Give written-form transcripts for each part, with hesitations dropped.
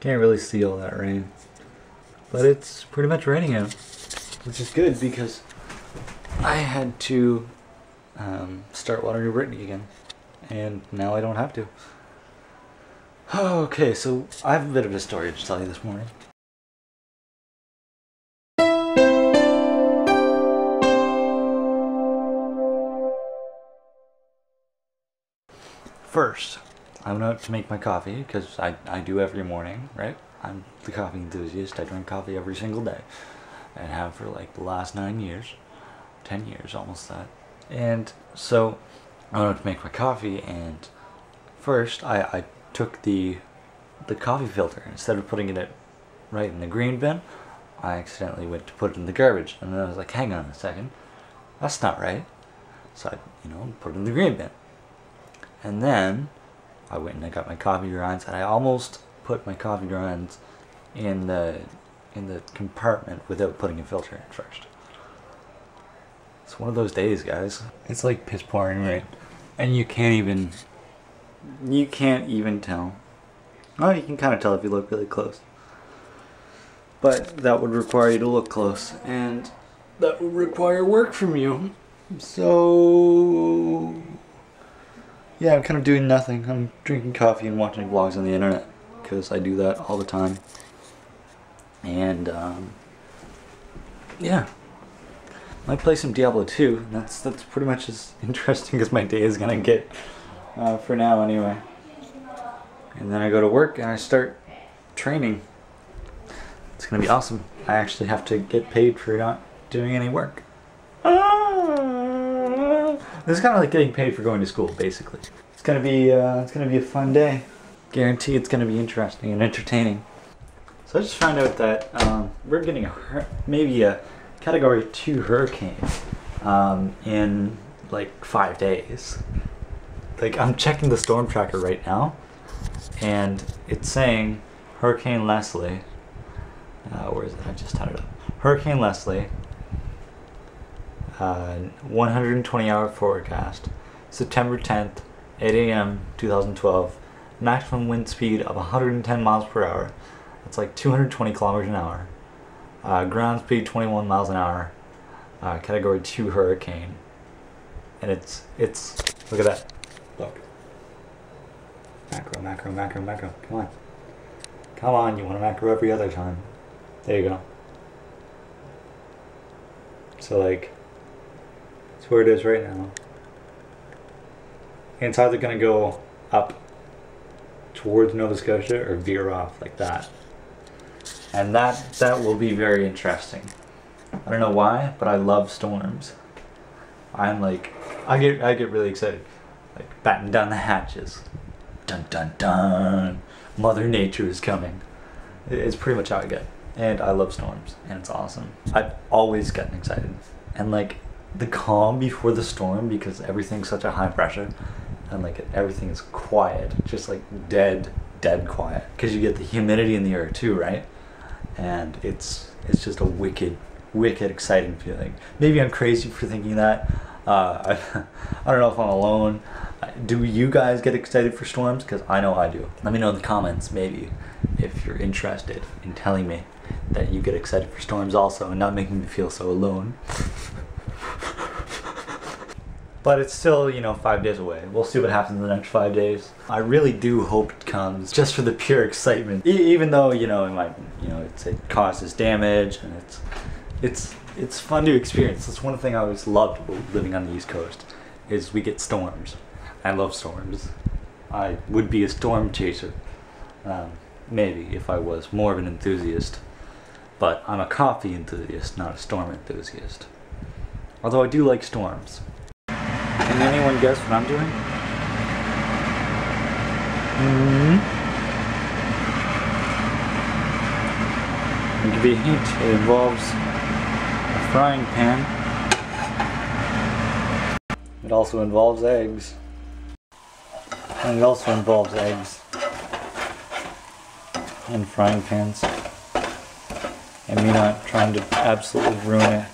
Can't really see all that rain. But it's pretty much raining out. Which is good because I had to start watering Brittany again. And now I don't have to. Okay, so I have a bit of a story to tell you this morning. First, I went out to make my coffee, because I do every morning, right? I'm the coffee enthusiast. I drink coffee every single day. And have for like the last 9 years. 10 years, almost that. And so, I went out to make my coffee, and first, I took the coffee filter. Instead of putting it right in the green bin, I accidentally went to put it in the garbage. And then I was like, hang on a second. That's not right. So I, put it in the green bin. And then I went and I got my coffee grinds, and I almost put my coffee grinds in the compartment without putting a filter in first. It's one of those days, guys. It's like piss pouring rain, and you can't even tell. Oh, you can kind of tell if you look really close, but that would require you to look close, and that would require work from you. So yeah, I'm kind of doing nothing. I'm drinking coffee and watching vlogs on the internet, because I do that all the time. And yeah, might play some Diablo 2. That's pretty much as interesting as my day is gonna get for now, anyway. And then I go to work and I start training. It's gonna be awesome. I actually have to get paid for not doing any work. This is kind of like getting paid for going to school, basically. It's gonna be a fun day. Guarantee it's gonna be interesting and entertaining. So I just found out that we're getting maybe a Category 2 hurricane in like 5 days. Like, I'm checking the storm tracker right now, and it's saying Hurricane Leslie. Where is it? I just had it up. Hurricane Leslie. 120-hour forecast, September 10th, 8 a.m. 2012, maximum wind speed of 110 miles per hour. That's like 220 kilometers an hour. Ground speed 21 miles an hour. Category 2 hurricane. And it's look at that. Look. Macro, macro, macro, macro. Come on. Come on, you want to macro every other time. There you go. So like, that's where it is right now. And it's either going to go up towards Nova Scotia or veer off like that. And that will be very interesting. I don't know why, but I love storms. I'm like, I get really excited. Like, batten down the hatches. Dun dun dun. Mother Nature is coming. It's pretty much how I get. And I love storms, and it's awesome. I've always gotten excited. And like, the calm before the storm, because everything's such a high pressure, and like everything is quiet, just like dead quiet, because you get the humidity in the air too, right? And it's just a wicked exciting feeling. Maybe I'm crazy for thinking that. I don't know if I'm alone. Do you guys get excited for storms? Because I know I do. Let me know in the comments, maybe, if you're interested in telling me that you get excited for storms also, and not making me feel so alone. But it's still, 5 days away. We'll see what happens in the next 5 days. I really do hope it comes, just for the pure excitement. Even though, it might, it causes damage, and it's fun to experience. That's one thing I always loved living on the East Coast, is we get storms. I love storms. I would be a storm chaser, maybe, if I was more of an enthusiast. But I'm a coffee enthusiast, not a storm enthusiast. Although I do like storms. Can anyone guess what I'm doing? I'll give you a hint. It involves a frying pan. It also involves eggs. And it also involves eggs and frying pans. And me not trying to absolutely ruin it.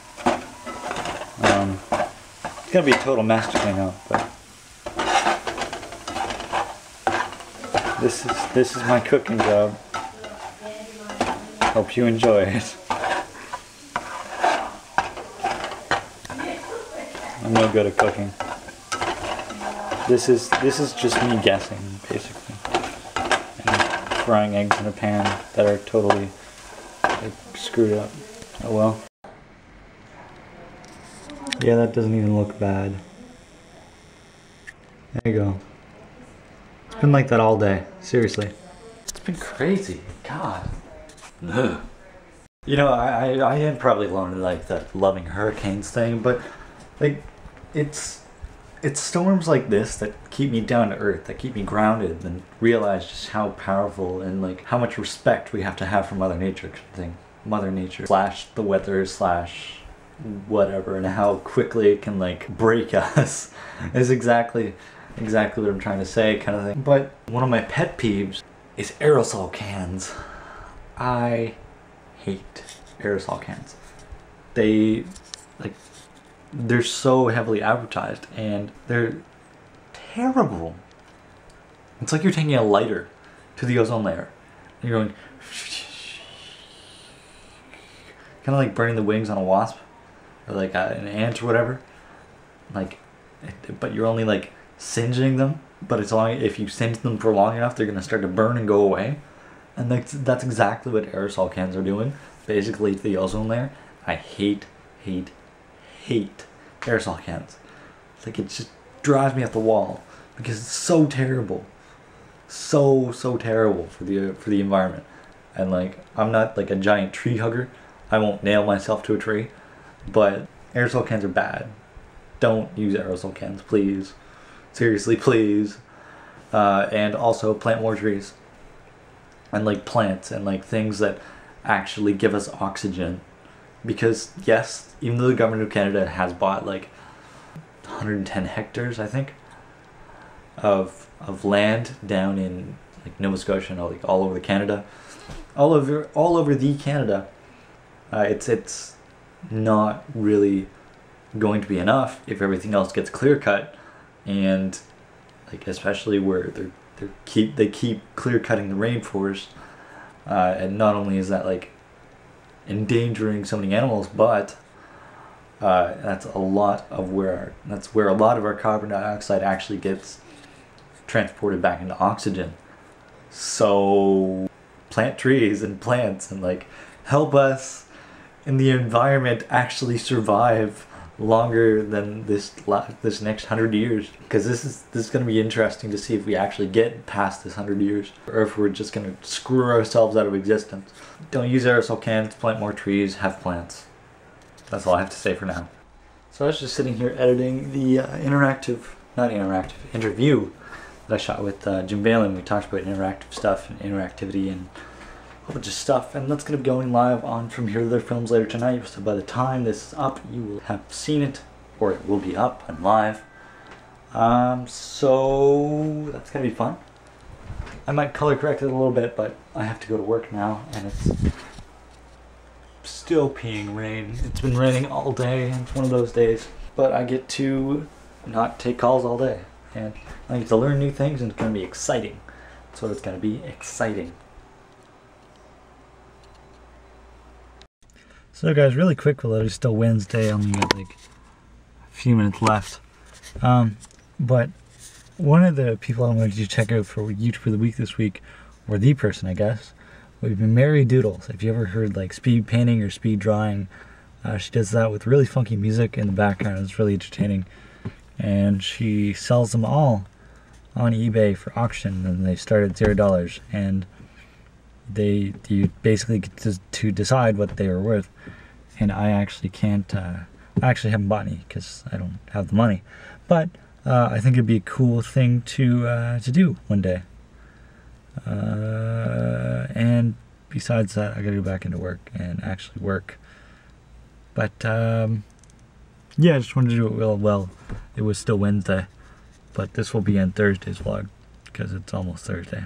It's gonna be a total mess to clean up, but this is my cooking job. Hope you enjoy it. I'm no good at cooking. This is just me guessing, basically. And frying eggs in a pan that are totally like, screwed up. Oh well. Yeah, that doesn't even look bad. There you go. It's been like that all day, seriously. It's been crazy, God. Ugh. You know, I am probably alone in like that loving hurricanes thing, but like it's storms like this that keep me down to earth, that keep me grounded and realize just how powerful and like how much respect we have to have for Mother Nature thing. Mother Nature slash the weather slash whatever, and how quickly it can like break us is exactly what I'm trying to say, kind of thing. But one of my pet peeves is aerosol cans. I hate aerosol cans. They're so heavily advertised and they're terrible. It's like you're taking a lighter to the ozone layer and you're going kind of like burning the wings on a wasp or like an ant or whatever. Like, but you're only like singeing them, but it's only if you singe them for long enough they're gonna start to burn and go away. And that's exactly what aerosol cans are doing, basically, to the ozone layer. I hate aerosol cans. It's like it just drives me up the wall because it's so terrible, so terrible for the environment. And like I'm not like a giant tree hugger. I won't nail myself to a tree, but aerosol cans are bad. Don't use aerosol cans, please. Seriously, please. And also plant more trees. And like plants and like things that actually give us oxygen. Because yes, even though the government of Canada has bought like 110 hectares, I think, of land down in like Nova Scotia and like all over the Canada, all over the Canada, it's not really going to be enough if everything else gets clear cut, and like especially where they keep clear cutting the rainforest, and not only is that like endangering so many animals, but that's where a lot of our carbon dioxide actually gets transported back into oxygen. So plant trees and plants and like help us in the environment actually survive longer than this next 100 years, because this is going to be interesting to see if we actually get past this 100 years or if we're just going to screw ourselves out of existence. Don't use aerosol cans, plant more trees, have plants. That's all I have to say for now. So I was just sitting here editing the interview that I shot with Jim Balin. We talked about interactive stuff and interactivity and a whole bunch of stuff, and that's going to be going live on From Here to Their Films later tonight. So by the time this is up, you will have seen it, or it will be up and live. So that's going to be fun. I might color correct it a little bit, but I have to go to work now, and it's still peeing rain. It's been raining all day, and it's one of those days. But I get to not take calls all day, and I get to learn new things, and it's going to be exciting. That's what it's going to be, exciting. So guys, really quick, although it's still Wednesday, I only got like a few minutes left. But one of the people I wanted you to check out for YouTube of the Week this week, or the person I guess, would be Mary Doodles. If you ever heard like speed painting or speed drawing, she does that with really funky music in the background. It's really entertaining. And she sells them all on eBay for auction, and they start at $0. And you basically get to decide what they are worth. And I actually can't, I actually haven't bought any because I don't have the money. But I think it'd be a cool thing to do one day. And besides that, I gotta go back into work and actually work. But yeah, I just wanted to do it well. It was still Wednesday, but this will be in Thursday's vlog because it's almost Thursday.